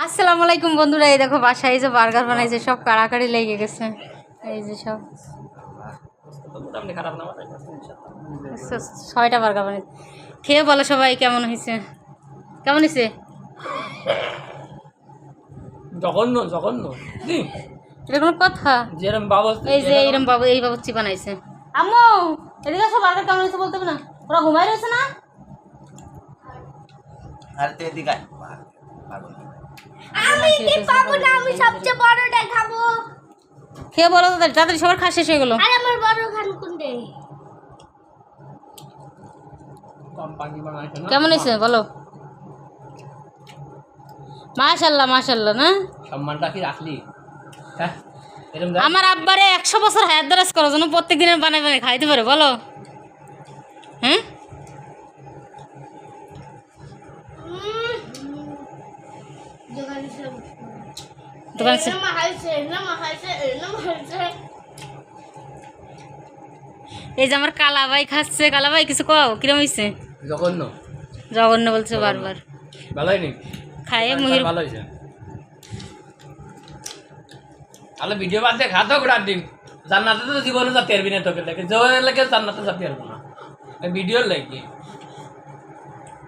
আসসালামু আলাইকুম বন্ধুরা, এই দেখো বাসায় এই যে বার্গার বানাইছে, সব কাড়াকাড়ি লেগে গেছে। এই যে সব 6টা বার্গার বানাইছে। খেয়ে বলো সবাই কেমন হয়েছে, কেমন হয়েছে? জঘন্য জঘন্য এটা কোনো কথা? যেরকম বাবা এই যে এইরকম বাবু, এই বাবুচ্চি বানাইছে। আম্মু এদিকে সব বার্গার কেমন হয়েছে বলতে হবে না? ওরা ঘুমাই রয়েছে না? আর তে এদিকে আমি কি পাবো না? আমি সবচেয়ে বড়টা খাবো। খেয়ে বলো তো, তাড়াতাড়ি সবার খাওয়া শেষ হয়ে গেলো। আরে আমার বড় খান কোনটা? কেমন হয়েছে বলো? মাশাল্লাহ মাশাল্লাহ। না সম্মানটা কি রাখলি? হ্যাঁ এরকম আমার আব্বারে 100 বছর হায়াত দরাজ করার জন্য প্রত্যেক দিনের বানাই বানাই খাইতে পারে বলো? হ্যাঁ দোকান এই যে আমার কালা ভাই খাচ্ছে। কালা ভাই কিছু কও, কিরম হয়েছে? জঘন্য জঘন্য বলছে বারবার। ভালো হয়নি? খায়ে মুহির ভালো হয়েছে। তাহলে ভিডিও বাদ দিয়ে খাতো ঘোরার দিন। জান্নাতে তো জীবনে যাতে পারবি না, তোকে লেগে জোরে লেগে জান্নাতে যাতে পারবো না। ভিডিওর লেগে